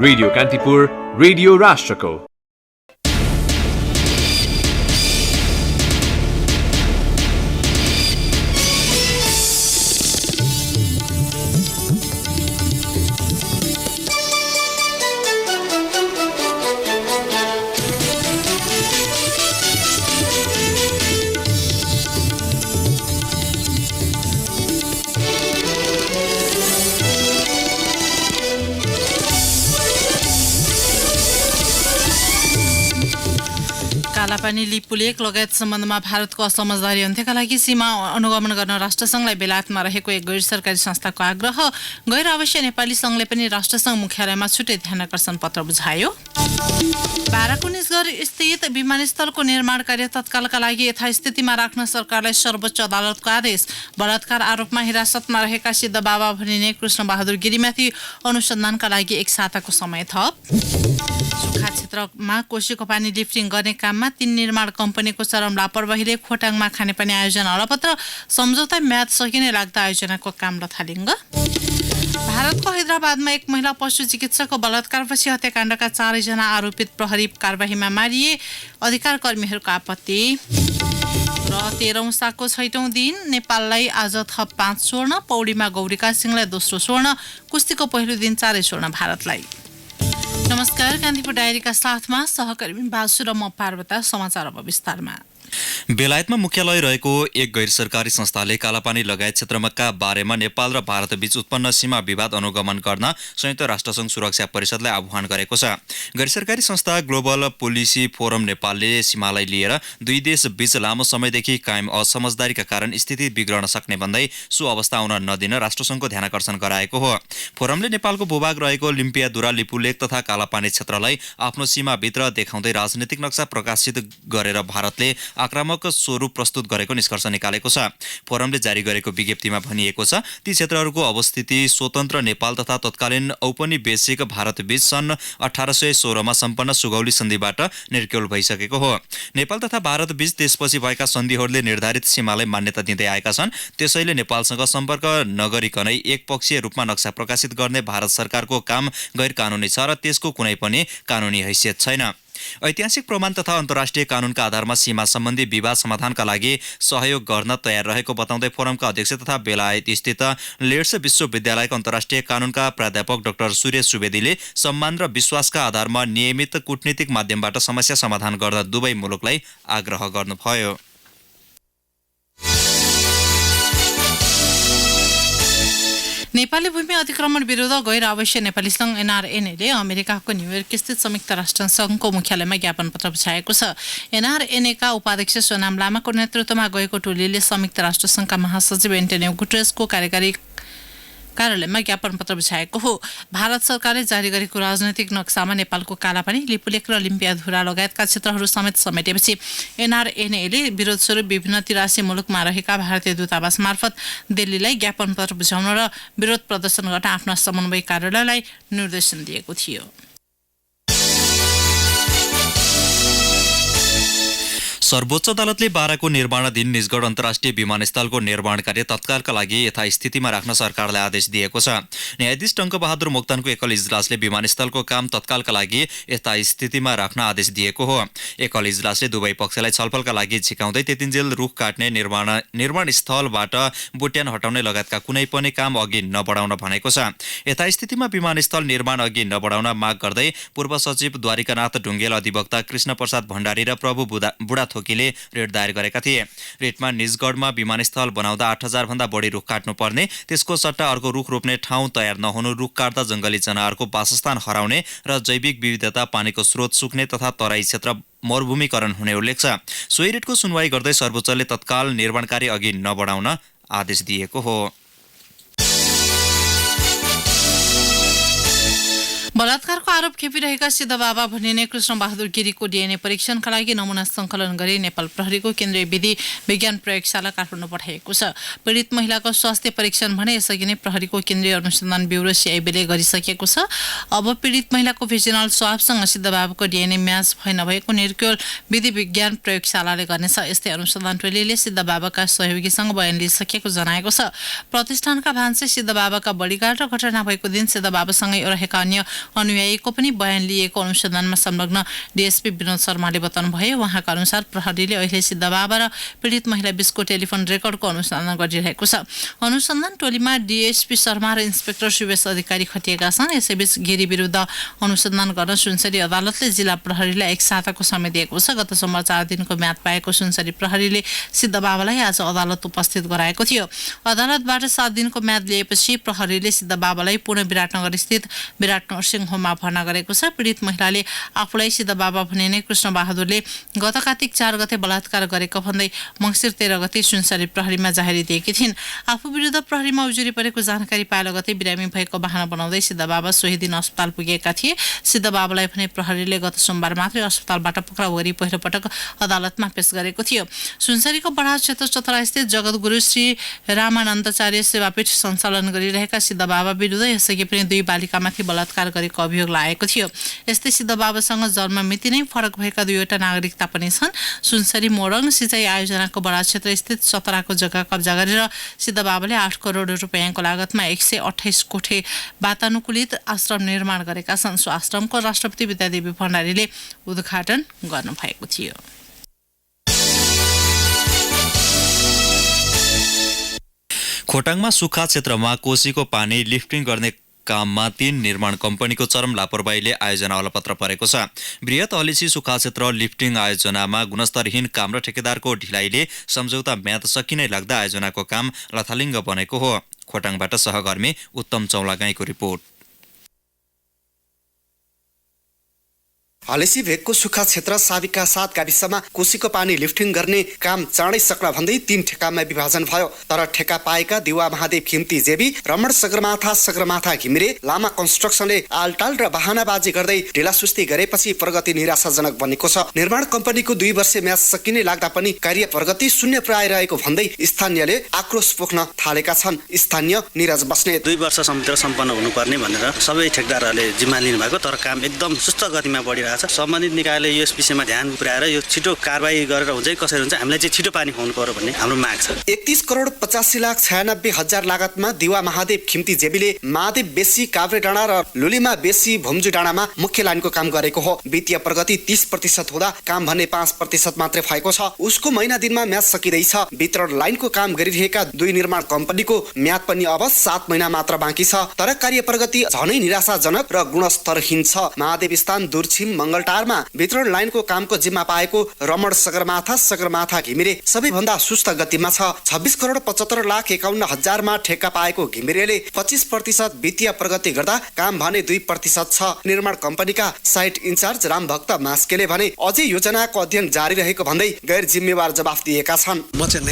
Radio Kantipur, radio राष्ट्रको। कालापानी लिपुलेक लगायत सम्बन्धमा भारतको असमझदारी अन्त्यका लागि सीमा अनुगमन गर्न राष्ट्रसङ्घलाई बेलायतमा रहेको एक गैर सरकारी संस्थाको आग्रह। गैर अवश्य नेपाली सङ्घले पनि राष्ट्रसङ्घ मुख्यालयमा छुट्टै ध्यानाकर्षण पत्र बुझायो। बाराको निजगढ स्थित विमानस्थलको निर्माण कार्य तत्कालका लागि यथास्थितिमा राख्न सरकारलाई सर्वोच्च अदालतको आदेश। बलात्कार आरोपमा हिरासतमा रहेका सिद्ध बाबा भनिने कृष्णबहादुर गिरीमाथि अनुसन्धानका लागि एक साताको समय थप। सुखा क्षेत्रमा कोसीको पानी लिफ्टिङ गर्ने काममा 3 निर्माण कम्पनीको चरम लापरवाहीले खोटाङमा खानेपानी आयोजना हडपत्र। सम्झौता म्याद सकिने लाग्दा आयोजनाको काम लथालिङ्ग। भारतको हैदराबादमा एक महिला पशु चिकित्सकको बलात्कारपछि हत्याकाण्डका 4 जना आरोपित प्रहरी कारबाहीमा मारिए। अधिकार कर्मीहरूको आपत्ति। र 13औं साको 6औं दिन नेपाललाई आज थप 5 स्वर्ण। पौडीमा गौरीका सिंहलाई दोस्रो स्वर्ण। कुस्तीको पहिलो दिन 4 स्वर्ण भारतलाई। नमस्कार, कान्तिपुर डायरीका साथमा सहकर्मी बासु र म पार्वता। समाचार अब विस्तारमा। बेलायतमा मुख्यालय रहेको एक गैर सरकारी संस्थाले कालापानी लगायत क्षेत्रका बारेमा नेपाल र भारतबीच उत्पन्न सीमा विवाद अनुगमन गर्न संयुक्त राष्ट्रसङ्घ सुरक्षा परिषदलाई आह्वान गरेको छ। गैर सरकारी संस्था ग्लोबल पोलिसी फोरम नेपालले सीमालाई लिएर दुई देशबीच लामो समयदेखि कायम असमझदारीका कारण स्थिति बिग्रन सक्ने भन्दै सो अवस्था आउन नदिन राष्ट्रसङ्घको ध्यानाकर्षण गराएको हो। फोरमले नेपालको भूभाग रहेको लिम्पियादुरा लिपुलेक तथा कालापानी क्षेत्रलाई आफ्नो सीमाभित्र देखाउँदै राजनीतिक नक्सा प्रकाशित गरेर भारतले आक्रामक स्वरूप प्रस्तुत गरेको निष्कर्ष निकालेको छ। फोरमले जारी गरेको विज्ञप्तिमा भनिएको छ ती क्षेत्रहरूको अवस्थिति स्वतन्त्र नेपाल तथा तत्कालीन औपनिवेशिक भारतबीच सन् 1816 मा सम्पन्न सुगौली सन्धिबाट निर्क्युल भइसकेको हो। नेपाल तथा भारतबीच त्यसपछि भएका सन्धिहरूले निर्धारित सीमालाई मान्यता दिँदै आएका छन्। त्यसैले नेपालसँग सम्पर्क नगरिकनै एकपक्षीय रूपमा नक्सा प्रकाशित गर्ने भारत सरकारको काम गैर कानुनी छ र त्यसको कुनै पनि कानुनी हैसियत छैन। ऐतिहासिक प्रमाण तथा अन्तर्राष्ट्रिय कानुनका आधारमा सीमा सम्बन्धी विवाद समाधानका लागि सहयोग गर्न तयार रहेको बताउँदै फोरमका अध्यक्ष तथा बेलायत स्थित लेड्स विश्वविद्यालयका अन्तर्राष्ट्रिय कानुनका प्राध्यापक डाक्टर सुरेश सुवेदीले सम्मान र विश्वासका आधारमा नियमित कूटनीतिक माध्यमबाट समस्या समाधान गर्न दुवै मुलुकलाई आग्रह गर्नुभयो। नेपाली भूमि अतिक्रमण विरुद्ध गैर अवश्य नेपाली सङ्घ एनआरएनएले अमेरिकाको न्युयोर्क स्थित संयुक्त राष्ट्र सङ्घको मुख्यालयमा ज्ञापन पत्र बुझाएको छ। एनआरएनएका उपाध्यक्ष सोनाम लामाको नेतृत्वमा गएको टोलीले संयुक्त राष्ट्र सङ्घका महासचिव एन्टोनियो गुटेरेसको कार्यकारी कार्यालयमा ज्ञापन पत्र बुझाएको हो। भारत सरकारले जारी गरेको राजनैतिक नक्सामा नेपालको कालापानी, लिपुलेक र लिम्पियाधुरा लगायतका क्षेत्रहरू समेत समेटेपछि एनआरएनएले विरोध स्वरूप विभिन्न 83 मुलुकमा रहेका भारतीय दूतावास मार्फत दिल्लीलाई ज्ञापन पत्र बुझाउन र विरोध प्रदर्शन गर्न आफ्ना समन्वय कार्यालयलाई निर्देशन दिएको थियो। सर्वोच्च अदालतले बाराको निर्माणाधीन निजगढ अन्तर्राष्ट्रिय विमानस्थलको निर्माण कार्य तत्कालका लागि यथास्थितिमा राख्न सरकारलाई आदेश दिएको छ। न्यायाधीश टङ्कबहादुर मोक्तानको एकल इजलासले विमानस्थलको काम तत्कालका लागि यथास्थितिमा राख्न आदेश दिएको हो। एकल इजलासले दुवै पक्षलाई छलफलका लागि झिकाउँदै त्यतिन्जेल रुख काट्ने, निर्माण स्थलबाट बुट्यान हटाउने लगायतका कुनै पनि काम अघि नबढाउन भनेको छ। यथास्थितिमा विमानस्थल निर्माण अघि नबढाउन माग गर्दै पूर्व सचिव द्वारिकानाथ ढुङ्गेल, अधिवक्ता कृष्ण प्रसाद भण्डारी र प्रभु बुढाथोकीले रेड दायर गरेका थिए। रेडमा निजगढमा विमानस्थल बनाउँदा 8000 भन्दा बढी रुख काट्नुपर्ने, त्यसको सट्टा अर्को रुख रोप्ने ठाउँ तयार नहुनु, रुख काट्दा जंगली जनावरको वासस्थान हराउने र जैविक विविधता, पानीको स्रोत सुक्ने तथा तराई क्षेत्र मरुभूमिकरण हुने उल्लेख छ। सोही रेडको सुनवाई गर्दै सर्वोच्चले तत्काल निर्माण कार्य अघि नबढाउन आदेश दिएको हो। बलात्कारको आरोप खेपिरहेका सिद्ध बाबा भनिने कृष्णबहादुर गिरीको डीएनए परीक्षणका लागि नमुना सङ्कलन गरी नेपाल प्रहरीको केन्द्रीय विधि विज्ञान प्रयोगशाला काठमाडौँ पठाइएको छ। पीडित महिलाको स्वास्थ्य परीक्षण भने यसअघि नै प्रहरीको केन्द्रीय अनुसन्धान ब्युरो सीआईबीले गरिसकेको छ। अब पीडित महिलाको भेजिनल स्वाबसँग सिद्ध बाबाको डीएनए म्याच भए नभएको निर्क्युल विधि विज्ञान प्रयोगशालाले गर्नेछ। यस्तै अनुसन्धान टोलीले सिद्ध बाबाका सहयोगीसँग बयान लिइसकेको जनाएको छ। प्रतिष्ठानका भान्से सिद्ध बाबाका बडीगार्ड र घटना भएको दिन सिद्ध बाबासँगै रहेका अन्य अनुयायीको पनि बयान लिएको अनुसन्धानमा संलग्न डीएसपी विनोद शर्माले बताउनुभयो। उहाँका अनुसार प्रहरीले अहिले सिद्धबाबा र पीडित महिला बीचको टेलिफोन रेकर्डको अनुसन्धान गरिरहेको छ। अनुसन्धान टोलीमा डीएसपी शर्मा र इन्सपेक्टर सुवेश अधिकारी खटिएका छन्। यसैबीच गिरी विरुद्ध अनुसन्धान गर्न सुनसरी अदालतले जिल्ला प्रहरीलाई एक साताको समय दिएको छ। गत सोमबार 4 दिनको म्याद पाएको सुनसरी प्रहरीले सिद्धबाबालाई आज अदालत उपस्थित गराएको थियो। अदालतबाट 7 दिनको म्याद लिएपछि प्रहरीले सिद्धबाबालाई पुणे विराटनगर स्थित विराट नर्सिङ होममा भर्ना गरेको छ। पीडित महिलाले आफूलाई सिद्धबाबा भनिने कृष्ण बहादुरले गत कार्तिक 4 गते बलात्कार गरेको भन्दै मङ्सिर 13 गते सुनसरी प्रहरीमा जाहेरी दिएकी थिइन्। आफू विरुद्ध प्रहरीमा उजुरी परेको जानकारी पाए लगतै बिरामी भएको बहाना बनाउँदै सिद्धबाबा सोही दिन अस्पताल पुगेका थिए। सिद्धबाबालाई भने प्रहरीले गत सोमबार मात्रै अस्पतालबाट पक्राउ गरी पहिलो पटक अदालतमा पेश गरेको थियो। सुनसरीको बडाहा क्षेत्र चतरा स्थित जगतगुरु श्री रामानन्दाचार्य सेवापीठ सञ्चालन गरिरहेका सिद्धबाबा विरुद्ध यसअघि पनि 2 बालिकामाथि बलात्कार गरेको अभियोग लागेको थियो। यस्तै सिद्धबाबासँग जन्म मिति नै फरक भएका 2वटा नागरिकता पनि छन्। सुनसरी मोरङ सिँचाइ आयोजनाको बडा क्षेत्र स्थित चतराको जग्गा कब्जा गरेर सिद्धबाबाले 8 करोड रुपैयाँको लागतमा 128 कोठे वातानुकूलित आश्रम निर्माण गरेका छन्। सो आश्रमको राष्ट्रपति विद्यादेवी भण्डारीले उद्घाटन गर्नुभएको थियो। खोटाङमा सुक्खा क्षेत्रमा कोसीको पानी लिफ्टिङ गर्ने काममा 3 निर्माण कम्पनीको चरम लापरवाहीले आयोजना अलपत्र परेको छ। बृहत अलिसी सुक्खा क्षेत्र लिफ्टिङ आयोजनामा गुणस्तरहीन काम र ठेकेदारको ढिलाइले सम्झौता म्याद सकिनै लाग्दा आयोजनाको काम लथालिङ्ग बनेको हो। खोटाङबाट सहकर्मी उत्तम चौलागाईको रिपोर्ट। हलेसी भेगको सुक्खा क्षेत्र साविका 7 गाविसमा कोसीको पानी लिफ्टिङ गर्ने काम चाँडै सक्न भन्दै 3 ठेकामा विभाजन भयो। तर ठेका पाएका दिवा महादेव खिम्ती जेबी, रमण सगरमाथा घिमिरे, लामा कन्स्ट्रक्सनले आलटाल र बहानाबाजी गर्दै ढिलासुस्ती गरेपछि प्रगति निराशाजनक बनेको छ। निर्माण कम्पनीको 2 वर्ष म्याद सकिने लाग्दा पनि कार्य प्रगति शून्य पुर्याइरहेको भन्दै स्थानीयले आक्रोश पोख्न थालेका छन्। स्थानीय निरज बस्नेत 2 वर्षसम्म सम्पन्न हुनुपर्ने भनेर सबै ठेकदारहरूले जिम्मा लिनुभएको, तर काम एकदम सुस्त गतिमा बढिरहेको छ। सम्बन्धित निकायले यस विषयमा ध्यान पुर्याएर यो छिटो कारबाही गरेर हुन्छ कसरी हुन्छ हामीलाई चाहिँ छिटो पानी खुवाउनु पर्यो भन्ने हाम्रो माग छ। 31 करोड 85 लाख 96 हजार लागतमा दिवा महादेव खिम्ती जेबीले महादेव बेसी काभ्रे डाँडा र लुलीमा बेसी भुम्जु डाँडामा मुख्य लाइनको काम गरेको हो। वित्तीय प्रगति 30% हुँदा काम भने 5% मात्रै भएको छ। उसको महिना दिनमा म्याद सकिँदैछ। वितरण लाइनको काम गरिरहेका 2 निर्माण कम्पनीको म्याद पनि अब 7 महिना मात्र बाँकी छ। तर कार्य प्रगति झनै निराशाजनक र गुणस्तरहीन छ। महादेव स्थान दुर्छिम मंगलटारमा वितरण लाइनको कामको जिम्मा पाएको रमण सगरमाथा घिमिरे सबैभन्दा सुस्त गतिमा छ। 26 करोड 75 लाख 51 हजारमा ठेक्का पाएको घिमिरेले 25% वित्तीय प्रगति गर्दा काम भने 2% छ। निर्माण कम्पनीका साइट इन्चार्ज रामभक्त मास्केले भने अझै योजनाको अध्ययन जारी रहेको भन्दै गैर जिम्मेवार जवाफ दिएका छन्। म चाहिँ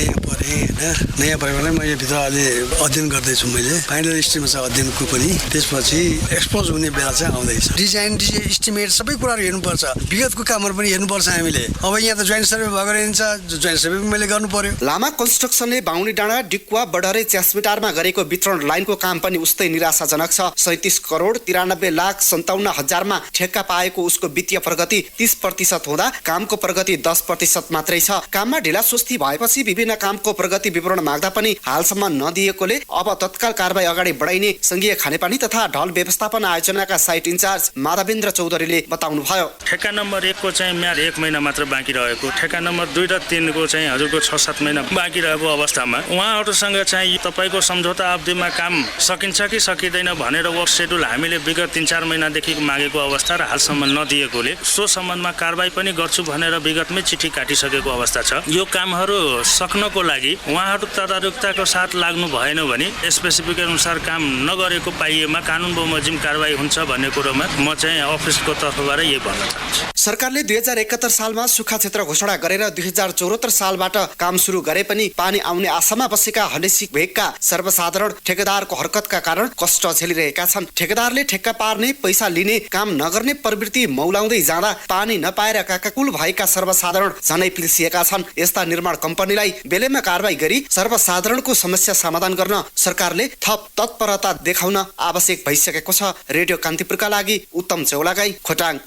नयाँ परे भने म यो भित्र अहिले अध्ययन गर्दैछु। मैले फाइनल स्टेजमा छ अध्ययनको पनि। त्यसपछि एक्सपोज हुने बेला चाहिँ आउँदैछ। डिजाइन एस्टिमेट सबै कुराहरू हेर्नुपर्छ। विगतको कामहरू पनि हेर्नुपर्छ हामीले। अब यहाँ त जोइन्ट सर्वे भएको रहन्छ, जोइन्ट सर्वे पनि मैले गर्नु पर्यो। लामा कन्स्ट्रक्सनले बाहुनी डाँडा डिक्वा बडहरे च्यासमिटारमा गरेको वितरण लाइनको काम पनि उस्तै निराशाजनक छ। 37 करोड 93 लाख 57 हजारमा ठेक्का पाएको उसको वित्तीय प्रगति 30% हुँदा कामको प्रगति 10% मात्रै छ। काममा ढिलासुस्ती भएपछि विभिन्न कामको प्रगति विवरण माग्दा पनि हालसम्म नदिएकोले अब तत्काल कारबाही अगाडि बढाइने संघीय खानेपानी तथा ढल व्यवस्थापन आयोजनाका साइट इन्चार्ज माधवेन्द्र चौधरीले बताउनु भयो। ठेक्का नम्बर 1 को चाहिँ म्याद 1 महिना मात्र बाँकी रहेको, ठेक्का नम्बर 2 र 3 को चाहिँ हजुरको 6-7 महिना बाँकी रहेको अवस्थामा उहाँहरूसँग चाहिँ तपाईको सम्झौता अवधिमा काम सकिन्छ कि सकिँदैन भनेर वर्क सेड्युल हामीले विगत 3-4 महिनादेखि मागेको अवस्था र हालसम्म नदिएकोले सो सम्बन्धमा कारबाही पनि गर्छु भनेर विगतमै चिठी काटिसकेको अवस्था छ। यो कामहरू सक्नको लागि उहाँहरू तदारुकताको साथ लाग्नु भएन भने स्पेसिफिक अनुसार काम नगरेको पाइएमा कानुन बमोजिम कारबाही हुन्छ भन्ने कुरोमा म चाहिँ अफिसको तर्फबाट यही भन्न चाहन्छु। सरकारले 2071 सालमा सुक्खा क्षेत्र घोषणा गरेर 2074 सालबाट काम सुरु गरे पनि पानी आउने आशामा बसेका हलेसी भेगका सर्वसाधारण ठेकेदारको हरकतका कारण कष्ट झेलिरहेका छन्। ठेकेदारले ठेक्का पार्ने पैसा लिने काम नगर्ने प्रवृत्ति मौलाउँदै जाँदा पानी नपाएर काकाकुल भएका सर्वसाधारण झनै पिल्सिएका छन्। यस्ता निर्माण कम्पनीलाई बेलैमा कारबाही गरी सर्वसाधारणको समस्या समाधान गर्न सरकारले थप तत्परता देखाउन आवश्यक भइसकेको छ। रेडियो कान्तिपुरका लागि उत्तम चौलागाई, खोटाङ।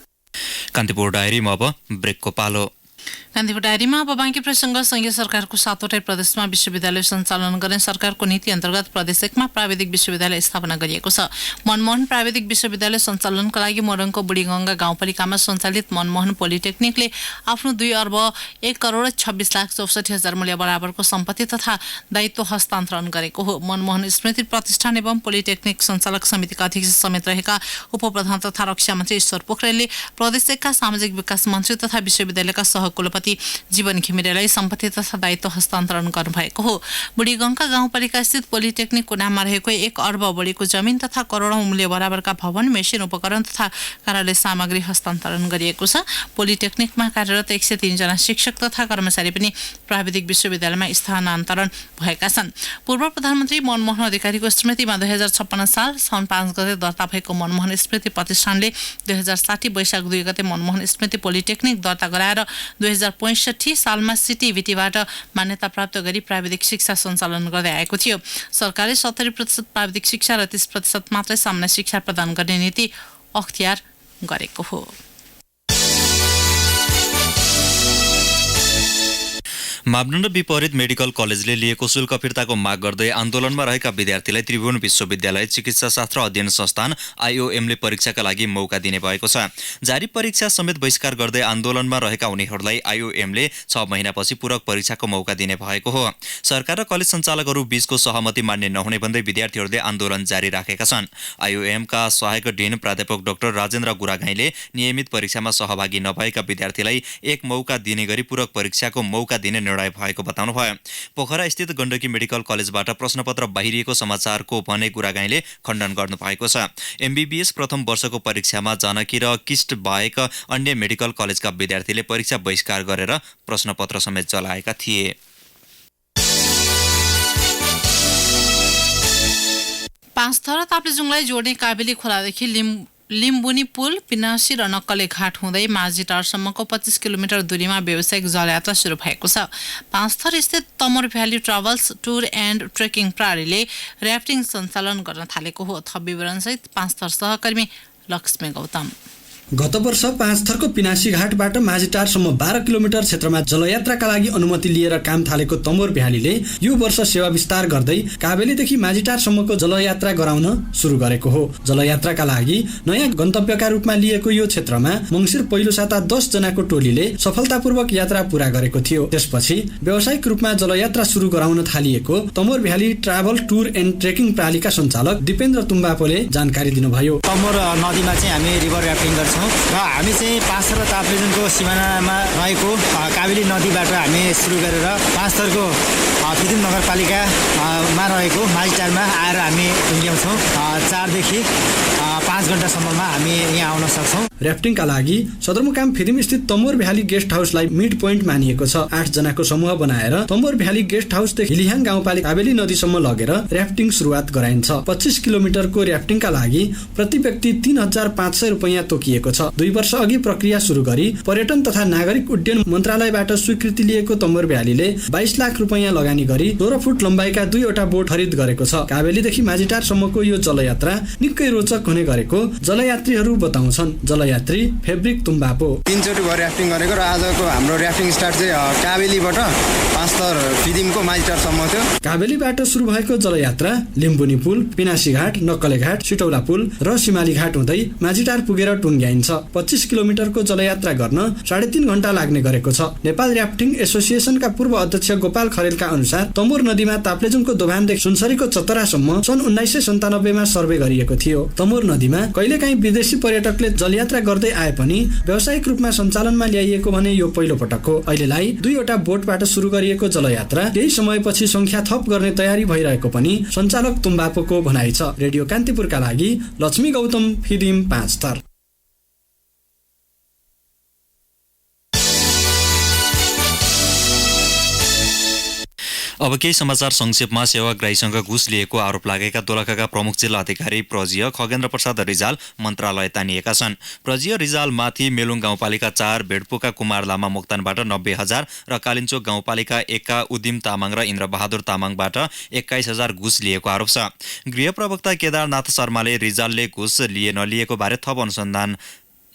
कान्तिपुर डायरीमा अब ब्रेकको पालो। गान्धी डायरीमा अब बाँकी प्रसङ्ग। संघीय सरकारको 7वटै प्रदेशमा विश्वविद्यालय सञ्चालन गर्ने सरकारको नीति अन्तर्गत प्रदेश 1मा प्राविधिक विश्वविद्यालय स्थापना गरिएको छ। मनमोहन प्राविधिक विश्वविद्यालय सञ्चालनका लागि मोरङको बुढीगङ्गा गाउँपालिकामा सञ्चालित मनमोहन पोलिटेक्निकले आफ्नो 2 अर्ब 1 करोड 26 लाख 64 हजार मूल्य बराबरको सम्पत्ति तथा दायित्व हस्तान्तरण गरेको हो। मनमोहन स्मृति प्रतिष्ठान एवं पोलिटेक्निक सञ्चालक समितिका अध्यक्ष समेत रहेका उपप्रधान तथा रक्षा मन्त्री ईश्वर पोखरेलले प्रदेश 1का सामाजिक विकास मन्त्री तथा विश्वविद्यालयका सहकुलपति जीवन घिमिरेलाई सम्पत्ति तथा दायित्व हस्तान्तरण गर्नुभएको हो। बुढीगङ्गा गाउँपालिका स्थित पोलिटेक्निकको नाममा रहेको 1 अर्ब बढीको जमिन तथा करोडौं मूल्य बराबरका भवन, मेसिन, उपकरण तथा कार्यालय सामग्री हस्तान्तरण गरिएको छ। पोलिटेक्निकमा कार्यरत 103 जना शिक्षक तथा कर्मचारी पनि प्राविधिक विश्वविद्यालयमा स्थानान्तरण भएका छन्। पूर्व प्रधानमन्त्री मनमोहन अधिकारीको स्मृतिमा 2056 साल साउन 5 गते दर्ता भएको मनमोहन स्मृति प्रतिष्ठानले 2060 वैशाख 2 गते मनमोहन स्मृति पोलिटेक्निक दर्ता गराएर 2065 सालमा सिटिभिटीबाट मान्यता प्राप्त गरी प्राविधिक शिक्षा सञ्चालन गर्दै आएको थियो। सरकारले 70% प्राविधिक शिक्षा र 30% मात्रै सामान्य शिक्षा प्रदान गर्ने नीति अख्तियार गरेको हो। मापदण्ड विपरीत मेडिकल कलेजले लिएको शुल्क फिर्ताको माग गर्दै आन्दोलनमा रहेका विद्यार्थीलाई त्रिभुवन विश्वविद्यालय चिकित्सा शास्त्र अध्ययन संस्थान आइओएमले परीक्षाका लागि मौका दिने भएको छ। जारी परीक्षा समेत बहिष्कार गर्दै आन्दोलनमा रहेका उनीहरूलाई आइओएमले 6 महिनापछि पूरक परीक्षाको मौका दिने भएको हो। सरकार र कलेज सञ्चालकहरू बीचको सहमति मान्ने नहुने भन्दै विद्यार्थीहरूले आन्दोलन जारी राखेका छन्। आइओएमका सहायक डिन प्राध्यापक डाक्टर राजेन्द्र गुरागाईले नियमित परीक्षामा सहभागी नभएका विद्यार्थीलाई 1 मौका दिने गरी पूरक परीक्षाको मौका दिने निर्णय भएको बताउनुभयो। पोखरा स्थित गण्डकी मेडिकल कलेजबाट प्रश्नपत्र बाहिरिएको समाचारको भने गुरागाईले खण्डन गर्नुभएको छ। एमबीबीएस प्रथम वर्षको परीक्षामा जानकी र किस्ट बाहेक अन्य मेडिकल कलेजका विद्यार्थीले परीक्षा बहिष्कार गरेर प्रश्नपत्र समेत जलाएका थिए। पाँचथर ताप्लेजुङलाई जोड्ने काबेली खोलादेखि लिम्बुनी पुल, पिनासी र नक्कले घाट हुँदै माझीटारसम्मको 25 किलोमिटर दूरीमा व्यावसायिक जलयात्रा सुरु भएको छ। पाँचथर स्थित Tamor valley travels tour and trekking प्रणालीले र्याफ्टिङ सञ्चालन गर्न थालेको हो। थप विवरणसहित पाँचथर सहकर्मी लक्ष्मी गौतम। गत वर्ष पाँचथरको पिनासी घाटबाट माझीटारसम्म 12 किलोमिटर क्षेत्रमा जलयात्राका लागि अनुमति लिएर काम थालेको तमोर भ्यालीले यो वर्ष सेवा विस्तार गर्दै काबेलीदेखि माझीटारसम्मको जलयात्रा गराउन सुरु गरेको हो। जलयात्राका लागि नयाँ गन्तव्यका रूपमा लिएको यो क्षेत्रमा मङ्सिर पहिलो साता 10 जनाको टोलीले सफलतापूर्वक यात्रा पूरा गरेको थियो। त्यसपछि व्यावसायिक रूपमा जलयात्रा सुरु गराउन थालिएको Tamor valley travel tour and trekking प्रणालीका सञ्चालक दिपेन्द्र तुम्बापोले जानकारी दिनुभयो। तमोर नदीमा चाहिँ हामी रिभर र्याफ्टिङ गर्छौँ र हामी चाहिँ पाँचथर र ताप्लेजुङको सिमानामा रहेको काबेली नदीबाट हामी सुरु गरेर पाँचथरको फिदिम नगरपालिकामा रहेको माझीटारमा आएर हामी टुङ्ग्याउँछौँ। 4 देखि 5 घण्टासम्ममा हामी यहाँ आउन सक्छौँ। र्याफ्टिङका लागि सदरमुकाम फिदिम स्थित Tamor valley guest हाउसलाई mid point मानिएको छ। 8 जनाको समूह बनाएर तमोर भ्याली गेस्ट हाउसदेखि हिलिहाङ गाउँपालिका काबेली नदीसम्म लगेर र्याफ्टिङ सुरुवात गराइन्छ। 25 किलोमिटरको र्याफ्टिङका लागि प्रति व्यक्ति 3500 रुपैयाँ तोकिएको छ। 2 वर्ष अघि प्रक्रिया सुरु गरी पर्यटन तथा नागरिक उड्डयन मन्त्रालयबाट स्वीकृति लिएको तमोर भ्यालीले 22 लाख रुपैयाँ लगानी गरी 12 फुट लम्बाइका 2वटा बोट खरिद गरेको छ। काबेलीदेखि माझीटारसम्मको यो जलयात्रा निकै रोचक हुने गरेको जलयात्रीहरू बताउँछन्। जलयात्री फेब्रिक तुम्बापो 3 चोटि भयो र्याफ्टिङ गरेको र आजको हाम्रो र्याफ्टिङ स्टार्ट चाहिँ काबेलीबाट पाँचथर फिदिमको माझीटारसम्म थियो। काबेलीबाट सुरु भएको जलयात्रा लिम्बुनी पुल, पिनासी घाट, नक्कले घाट, सिटौला पुल र सिमाली घाट हुँदै माझीटार पुगेर टुङ्ग्याइन्छ। 25 किलोमिटरको जलयात्रा गर्न 3.5 घण्टा लाग्ने गरेको छ। नेपाल र्याफ्टिङ एसोसिएसनका पूर्व अध्यक्ष गोपाल खरेलका अनुसार तमोर नदीमा ताप्लेजुङको दोभानदेखि सुनसरीको चतरासम्म सन् 1997 मा सर्वे गरिएको थियो। तमोर नदीमा कहिलेकाहीँ विदेशी पर्यटकले जलयात्रा गर्दै आए पनि व्यावसायिक रूपमा सञ्चालनमा ल्याइएको भने यो पहिलो पटक हो। अहिलेलाई 2वटा बोटबाट सुरु गरिएको जलयात्रा केही समयपछि संख्या थप गर्ने तयारी भइरहेको पनि सञ्चालक तुम्बापोको भनाइ छ। रेडियो कान्तिपुरका लागि लक्ष्मी गौतम, फिदिम, पाँचथर। अब केही समाचार संक्षेपमा। सेवाग्राहीसँग घुस लिएको आरोप लागेका दोलखाका प्रमुख जिल्ला अधिकारी प्रजीय खगेन्द्र प्रसाद रिजाल मन्त्रालय तानिएका छन्। प्रजीय रिजालमाथि मेलुङ गाउँपालिका 4, भेडपुका कुमार लामा मोक्तानबाट 90,000 र कालिन्चोक गाउँपालिका 1 का उदिम तामाङ र इन्द्रबहादुर तामाङबाट 21,000 घुस लिएको आरोप छ। गृह प्रवक्ता केदारनाथ शर्माले रिजालले घुस लिए नलिएको बारे थप अनुसन्धान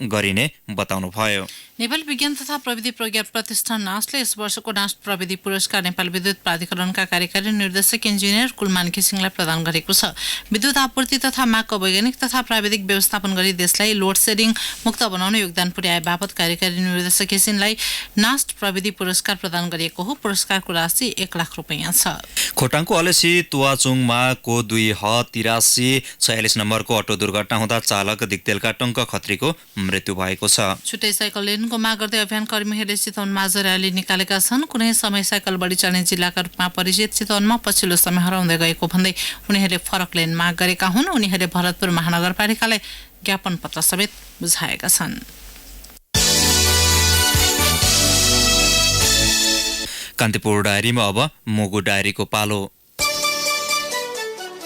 गरिने बताउनुभयो। नेपाल विज्ञान तथा प्रविधि प्रज्ञा प्रतिष्ठान नास्टले यस वर्षको नास्ट प्रविधि पुरस्कार नेपाल विद्युत प्राधिकरणका कार्यकारी निर्देशक इन्जिनियर कुलमान घिसिङलाई प्रदान गरेको छ। विद्युत आपूर्ति तथा मागको वैज्ञानिक तथा प्राविधिक व्यवस्थापन गरी देशलाई लोड सेडिङ मुक्त बनाउन योगदान पुर्याए बापत कार्यकारी निर्देशक घिसिङलाई नास्ट प्रविधि पुरस्कार प्रदान गरिएको हो। पुरस्कारको राशि 1 लाख रुपैयाँ छ। खोटाङको अलेसी तुवाचुङमा को 2H8346 नम्बरको अटो दुर्घटना हुँदा चालक दिक्तेलका टङ्क खत्रीको मृत्यु भएको छ। छुट्टै साइकल लेनको माग गर्दै अभियान कर्मीहरूले चितवनमा आज र्याली निकालेका छन्। कुनै समय साइकल बढी चल्ने जिल्लाका रूपमा परिचित चितवनमा पछिल्लो समय हराउँदै गएको भन्दै उनीहरूले फरक लेन माग गरेका हुन्। उनीहरूले भरतपुर महानगरपालिकालाई ज्ञापन पत्र समेत बुझाएका छन्। कान्तिपुर डायरीमा अब मुगु डायरीको पालो।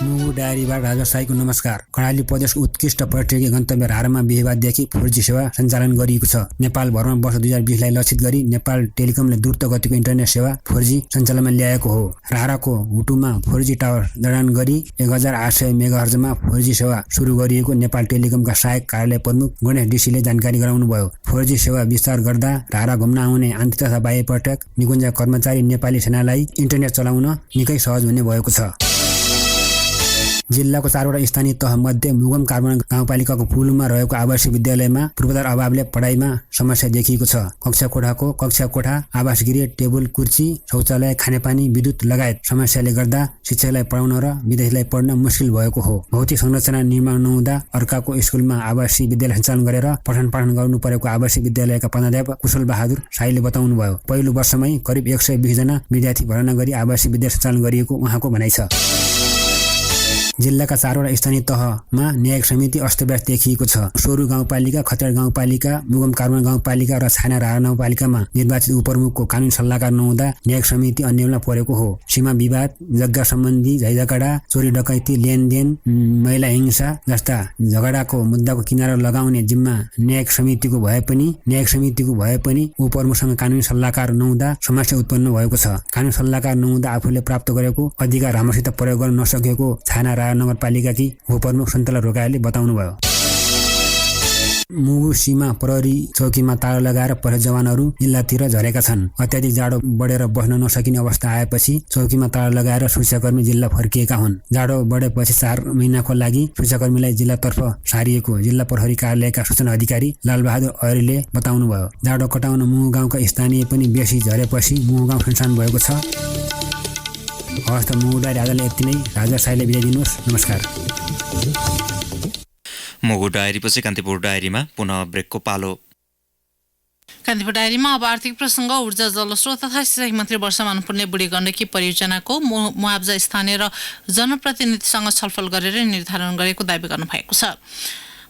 मुगु डायरीबाट राजा साईको नमस्कार। कर्णाली प्रदेश उत्कृष्ट पर्यटकीय गन्तव्य रारामा बिहिबारदेखि 4G सेवा सञ्चालन गरिएको छ। नेपालभरमा वर्ष 2020 लाई लक्षित गरी नेपाल टेलिकमले द्रुत गतिको इन्टरनेट सेवा 4G सञ्चालनमा ल्याएको हो। राराको हुटुमा 4G टावर जडान गरी 1800 मेगाहर्जमा 4G सेवा सुरु गरिएको नेपाल टेलिकमका सहायक कार्यालय प्रमुख गणेश डीसीले जानकारी गराउनुभयो। 4G सेवा विस्तार गर्दा रारा घुम्न आउने आन्तरिक तथा बाह्य पर्यटक निकुञ्ज कर्मचारी नेपाली सेनालाई इन्टरनेट चलाउन निकै सहज हुने भएको छ। जिल्लाको 4वटा स्थानीय तह मध्ये मुगम कार्बन गाउँपालिकाको पुलमा रहेको आवासीय विद्यालयमा पूर्वाधार अभावले पढाइमा समस्या देखिएको छ। कक्षा कोठा, आवास गृह, टेबल कुर्सी, शौचालय, खानेपानी, विद्युत लगायत समस्याले गर्दा शिक्षकलाई पढाउन र विद्यार्थीलाई पढ्न मुस्किल भएको हो। भौतिक संरचना निर्माण नहुँदा अर्काको स्कुलमा आवासीय विद्यालय सञ्चालन गरेर पठन पाठन गर्नु परेको आवासीय विद्यालयका प्रधानाध्यापक कुशल बहादुर साईले बताउनुभयो। पहिलो वर्षमै करिब 120 जना विद्यार्थी भर्ना गरी आवासीय विद्यालय सञ्चालन गरिएको उहाँको भनाइ छ। जिल्लाका 4वटा स्थानीय तहमा न्यायिक समिति अस्तव्यस्त देखिएको छ। सोरु गाउँपालिका, खतेड गाउँपालिका, मुगम कार्बन गाउँपालिका र छाना रारा गाउँपालिकामा निर्वाचित उपप्रमुखको कानुन सल्लाहकार नहुँदा न्यायिक समिति अन्यलमा परेको हो। सीमा विवाद, जग्गा सम्बन्धी झैझगडा, चोरी डकैती, लेनदेन, महिला हिंसा जस्ता झगडाको मुद्दाको किनारा लगाउने जिम्मा न्यायिक समितिको भए पनि उपप्रमुखसँग कानुनी सल्लाहकार नहुँदा समस्या उत्पन्न भएको छ। कानुन सल्लाहकार नहुँदा आफूले प्राप्त गरेको अधिकार राम्रोसित प्रयोग गर्न नसकेको छाना रारा नगरपालिकाकी उपप्रमुख सन्तला रोकाले बताउनुभयो। मुगु सीमा प्रहरी चौकीमा ताला लगाएर प्रहरी जवानहरू जिल्लातिर झरेका छन्। अत्याधिक जाडो बढेर बस्न नसकिने अवस्था आएपछि चौकीमा ताला लगाएर सुरक्षाकर्मी जिल्ला फर्किएका हुन्। जाडो बढेपछि 4 महिनाको लागि सुरक्षाकर्मीलाई जिल्लातर्फ सारिएको जिल्ला प्रहरी कार्यालयका सूचना अधिकारी लालबहादुर ऐरीले बताउनुभयो। जाडो कटाउन मुगु गाउँका स्थानीय पनि बेसी झरेपछि मुगु गाउँ सुनसान भएको छ। हवस् त मुगु डायरी आजलाई यति नै। राजा साईले बिदा दिनुहोस्। नमस्कार। मुगु डायरीपछि कान्तिपुर डायरीमा पुनः ब्रेकको पालो। कान्तिपुर डायरीमा अब आर्थिक प्रसङ्ग। ऊर्जा जलस्रोत तथा सिँचाइ मन्त्री वर्षमान पुण्य बुढी गण्डकी परियोजनाको मुआब्जा स्थानीय र जनप्रतिनिधिसँग छलफल गरेर निर्धारण गरेको दावी गर्नु भएको छ।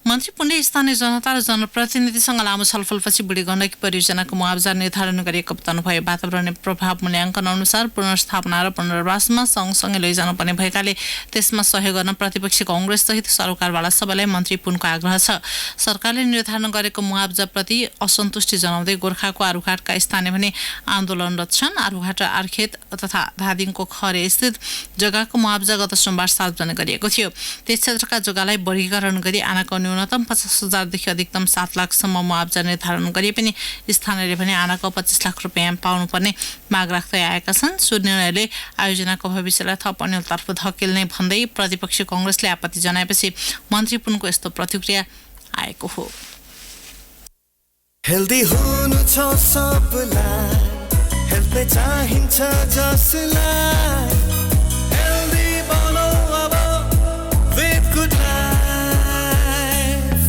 मन्त्री पुण्य स्थानीय जनता र जनप्रतिनिधिसँग लामो छलफलपछि बुढी गण्डकी परियोजनाको मुआब्जा निर्धारण गरिएको बताउनुभयो। वातावरणीय प्रभाव मूल्याङ्कन अनुसार पुनर्स्थापना र पुनर्वासमा सँगसँगै लैजानुपर्ने भएकाले त्यसमा सहयोग गर्न प्रतिपक्षी काङ्ग्रेस सहित सरकारवाला सबैलाई मन्त्री पुनको आग्रह छ। सरकारले निर्धारण गरेको मुआब्जाप्रति असन्तुष्टि जनाउँदै गोर्खाको आरुघाटका स्थानीय भने आन्दोलनरत छन्। आरुघाट र आर्खेत तथा धादिङको खरे स्थित जग्गाको मुआब्जा गत सोमबार सार्वजनिक गरिएको थियो। त्यस क्षेत्रका जग्गालाई वर्गीकरण गरी आनाको न्यूनतम 50,000 देखि अधिकतम 7 लाखसम्म मुआब्जा निर्धारण गरे पनि स्थानीयले भने आनाको 25 लाख रुपैयाँ पाउनुपर्ने माग राख्दै आएका छन्। सो निर्णयले आयोजनाको भविष्यलाई थप अन्यलतर्फ धकेल्ने भन्दै प्रतिपक्षी काङ्ग्रेसले आपत्ति जनाएपछि मन्त्री पुनको यस्तो प्रतिक्रिया आएको हो। हेल्दी हुनु छ सबलाई, हेल्थ चाहिन्छ जसलाई, हेल्दी बनो अब विथ गुड लाइफ,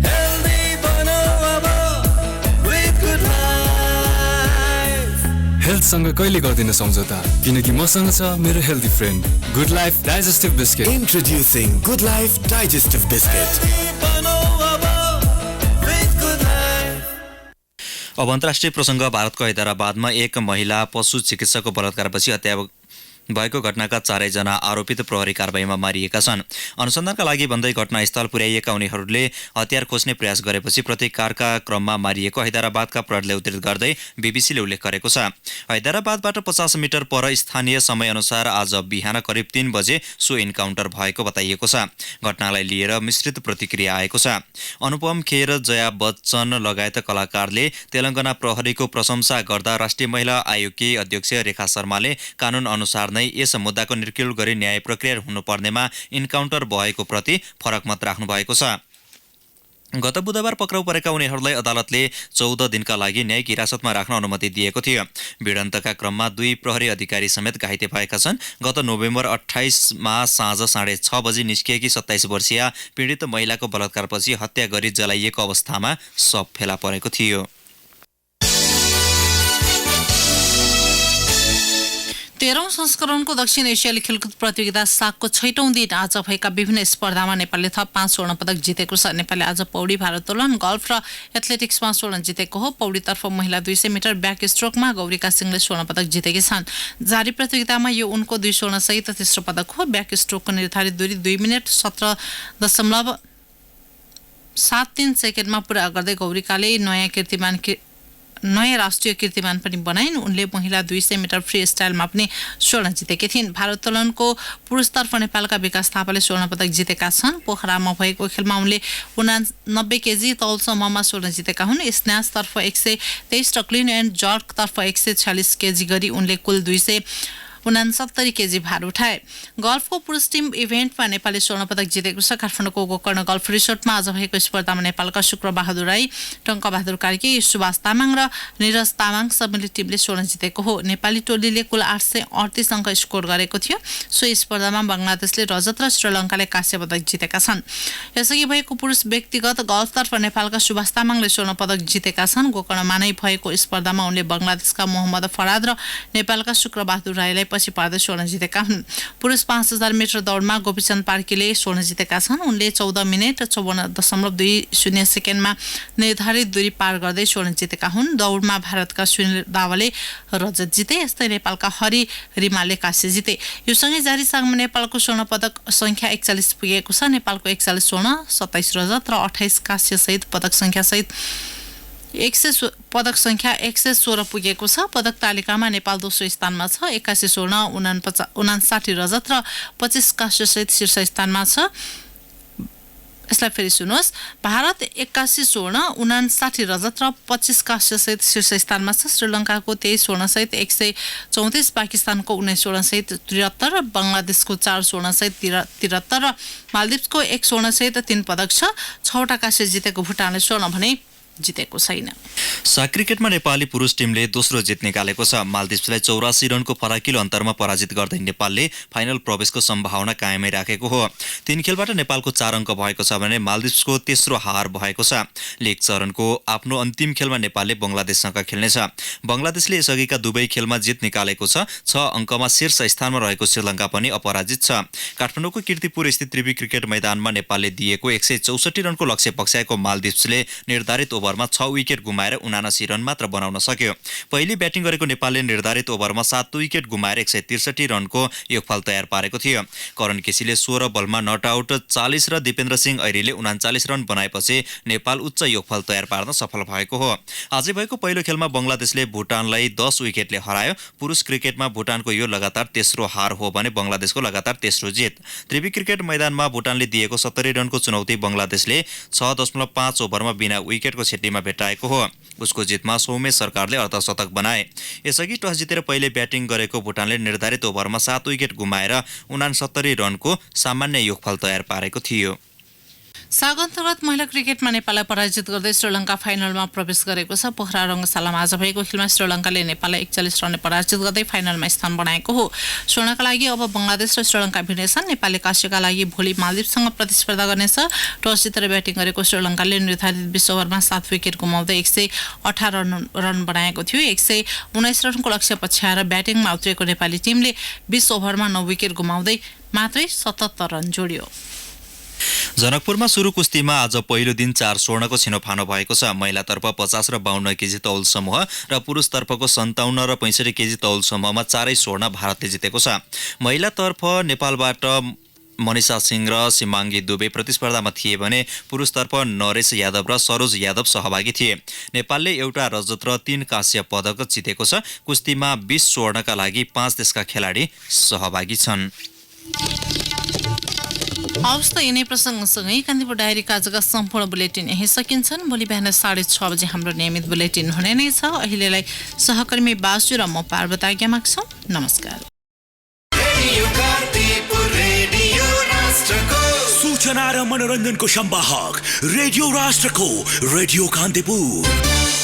हेल्दी बनो अब विथ गुड लाइफ। हेल्थसँग कहिले गर्दिन सम्झौता, किनकि मसँग छ मेरो healthy friend good life digestive biscuit. Introducing good life digestive biscuit. अब अन्तर्राष्ट्रिय प्रसङ्ग। भारतको हैदराबादमा एक महिला पशु चिकित्सकको बलात्कारपछि भएको घटनाका 4 जना आरोपित प्रहरी कारबाहीमा मारिएका छन्। अनुसन्धानका लागि भन्दै घटनास्थल पुर्याइएका उनीहरूले हतियार खोज्ने प्रयास गरेपछि प्रतिकारका क्रममा मारिएको हैदराबादका प्रहरीले उद्धृत गर्दै बीबीसीले उल्लेख गरेको छ। हैदराबादबाट 50 मिटर पर स्थानीय समयअनुसार आज बिहान करिब 3 बजे सो इन्काउन्टर भएको बताइएको छ। घटनालाई लिएर मिश्रित प्रतिक्रिया आएको छ। अनुपम खेर, जया बच्चन लगायत कलाकारले तेलंगाना प्रहरीको प्रशंसा गर्दा राष्ट्रिय महिला आयोगकी अध्यक्ष रेखा शर्माले कानून अनुसार नै यस मुद्दाको निर्क्युल गरी न्याय प्रक्रिया हुनुपर्नेमा इन्काउन्टर भएको प्रति फरक मत राख्नु भएको छ। गत बुधबार पक्राउ परेका उनीहरूलाई अदालतले 14 दिनका लागि न्यायिक हिरासतमा राख्न अनुमति दिएको थियो। भिडन्तका क्रममा 2 प्रहरी अधिकारी समेत घाइते भएका छन्। गत नोभेम्बर 28 मा साँझ 6:30 बजे निस्किएकी 27 वर्षीय पीडित महिलाको बलात्कारपछि हत्या गरी जलाइएको अवस्थामा शव फेला परेको थियो। 13औं संस्करणको दक्षिण एसियाली खेलकुद प्रतियोगिता सागको 6औं दिन आज भएका विभिन्न स्पर्धामा नेपालले थप 5 स्वर्ण पदक जितेको छ। नेपालले आज पौडी, भारोत्तोलन, गल्फ र एथलेटिक्समा स्वर्ण जितेको हो। पौडीतर्फ महिला 200 मिटर ब्याक स्ट्रोकमा गौरिका सिंहले स्वर्ण पदक जितेकी छन्। जारी प्रतियोगितामा यो उनको 2 स्वर्ण सहित तेस्रो पदक हो। ब्याक स्ट्रोकको निर्धारित दूरी 2 मिनेट 17.73 सेकेन्डमा पूरा गर्दै गौरिकाले नयाँ राष्ट्रिय कीर्तिमान पनि बनाइन्। उनले महिला 200 मिटर फ्री स्टाइलमा पनि स्वर्ण जितेकी थिइन्। भारोत्तोलनको पुरुषतर्फ नेपालका विकास थापाले स्वर्ण पदक जितेका छन्। पोखरामा भएको खेलमा उनले 89 केजी तौलसम्ममा स्वर्ण जितेका हुन्। स्न्याचतर्फ 123 र क्लिन एन्ड जर्कतर्फ 146 केजी गरी उनले कुल 269 केजी भार उठाए। गल्फको पुरुष टिम इभेन्टमा नेपालले स्वर्ण पदक जितेको छ। काठमाडौँको गोकर्ण गल्फ रिसोर्टमा आज भएको स्पर्धामा नेपालका शुक्र बहादुर राई, टङ्कबहादुर कार्की, सुभाष तामाङ र निरज तामाङ सम्मिलित टिमले स्वर्ण जितेको हो। नेपाली टोलीले कुल 838 अङ्क स्कोर गरेको थियो। सो स्पर्धामा बङ्गलादेशले रजत र श्रीलङ्काले काँस्य पदक जितेका छन्। यसअघि भएको पुरुष व्यक्तिगत गल्फतर्फ नेपालका सुभाष तामाङले स्वर्ण पदक जितेका छन्। गोकर्णमा नै भएको स्पर्धामा उनले बङ्गलादेशका मोहम्मद फराद र नेपालका शुक्र बहादुर राईलाई पछि पार्दै स्वर्ण जितेका हुन्। पुरुष 5000 मिटर दौडमा गोपीचन्द पार्कीले स्वर्ण जितेका छन्। उनले 14 मिनेट 54.20 सेकेन्डमा निर्धारित दूरी पार गर्दै स्वर्ण जितेका हुन्। दौडमा भारतका सुनिल दावाले रजत जिते। यस्तै नेपालका हरि रिमालले काँस्य जिते। यो सँगै जारी सागमा नेपालको स्वर्ण पदक संख्या 41 पुगेको छ। नेपालको 41 स्वर्ण, 27 रजत र 28 काँस्य सहित पदक संख्या 116 पुगेको छ। पदक तालिकामा नेपाल दोस्रो स्थानमा छ। 81 स्वर्ण, 59 रजत र 25 काँस्य सहित शीर्ष स्थानमा छ। यसलाई फेरि सुन्नुहोस्। भारत 81 स्वर्ण, 59 रजत र 25 काँस्य सहित शीर्ष स्थानमा छ। श्रीलङ्काको 23 स्वर्ण सहित 134, पाकिस्तानको 19 स्वर्ण सहित 73 र बङ्गलादेशको 4 स्वर्ण सहित 73 र मालदिप्सको 1 स्वर्ण सहित 3 पदक छ। 6वटा काँस्य जितेको भुटानले स्वर्ण भने जितेको छैन। साग क्रिकेटमा नेपाली पुरुष टिमले दोस्रो जित निकालेको छ। मालदिप्सलाई 84 रनको फराकिलो अन्तरमा पराजित गर्दै नेपालले फाइनल प्रवेशको सम्भावना कायमै राखेको हो। 3 खेलबाट नेपालको 4 अङ्क भएको छ भने मालदिप्सको तेस्रो हार भएको छ। लीग चरणको आफ्नो अन्तिम खेलमा नेपालले बङ्गलादेशसँग खेल्नेछ। बङ्गलादेशले यसअघिका दुवै खेलमा जित निकालेको छ। 6 अङ्कमा शीर्ष स्थानमा रहेको श्रीलङ्का पनि अपराजित छ। काठमाडौँको कीर्तिपुर स्थित त्रिवी क्रिकेट मैदानमा नेपालले दिएको 164 रनको लक्ष्य पक्ष्याएको मालदिप्सले निर्धारित ओभरमा 6 विकेट गुमाएर 79 रन मात्र बनाउन सक्यो। पहिले ब्याटिङ गरेको नेपालले निर्धारित ओभरमा 7 विकेट गुमाएर 163 रनको योगफल तयार पारेको थियो। करण केसीले 16 बलमा नट आउट 40 र दिपेन्द्र सिंह ऐरीले 39 रन बनाएपछि नेपाल उच्च योगफल तयार पार्न सफल भएको हो। आजै भएको पहिलो खेलमा बङ्गलादेशले भुटानलाई 10 विकेटले हरायो। पुरुष क्रिकेटमा भुटानको यो लगातार तेस्रो हार हो भने बङ्गलादेशको लगातार तेस्रो जित। त्रिवी क्रिकेट मैदानमा भुटानले दिएको 70 रनको चुनौती बङ्गलादेशले 6.5 ओभरमा बिना विकेटको छेट्टीमा भेटाएको हो। उसको जितमा सौमेश सरकारले अर्धशतक बनाए। यसअघि टस जितेर पहिले ब्याटिङ गरेको भुटानले निर्धारित ओभरमा 7 विकेट गुमाएर 69 रनको सामान्य योगफल तयार पारेको थियो। साग अन्तर्गत महिला क्रिकेटमा नेपाललाई पराजित गर्दै श्रीलङ्का फाइनलमा प्रवेश गरेको छ। पोखरा रङ्गशालामा आज भएको खेलमा श्रीलङ्काले नेपाललाई 41 रनले पराजित गर्दै फाइनलमा स्थान बनाएको हो। स्वर्णका लागि अब बङ्गलादेश र श्रीलङ्का भिड्नेछन्। नेपालले काँस्यका लागि भोलि मालदिप्ससँग प्रतिस्पर्धा गर्नेछ। टस जितेर ब्याटिङ गरेको श्रीलङ्काले निर्धारित 20 ओभरमा 7 विकेट गुमाउँदै 118 रन बनाएको थियो। 119 रनको लक्ष्य पछ्याएर ब्याटिङमा उत्रेको नेपाली टिमले 20 ओभरमा 9 विकेट गुमाउँदै मात्रै 77 रन जोड्यो। जनकपुरमा सुरु कुस्तीमा आज पहिलो दिन 4 स्वर्णको छिनोफानो भएको छ। महिलातर्फ 50 र 52 केजी तौल समूह र पुरुषतर्फको 57 र 65 केजी तौल समूहमा 4 स्वर्ण भारतले जितेको छ। महिलातर्फ नेपालबाट मनिषा सिंह र सिमाङ्गी दुबे प्रतिस्पर्धामा थिए भने पुरुषतर्फ नरेश यादव र सरोज यादव सहभागी थिए। नेपालले एउटा रजत र 3 कांस्य पदक जितेको छ। कुस्तीमा 20 स्वर्णका लागि 5 देशका खेलाडी सहभागी छन्। हवस् त यिनै प्रसङ्गसँगै कान्तिपुर डायरीका आजका सम्पूर्ण बुलेटिन यही सकिन्छन्। भोलि बिहान 6:30 बजे हाम्रो नियमित बुलेटिन हुने नै छ। अहिलेलाई सहकर्मी बासु र म पार्वता आज्ञा माग्छौँ। नमस्कार। सूचना र मनोरञ्जनको संवाहक रेडियो राष्ट्रको रेडियो कान्तिपुर।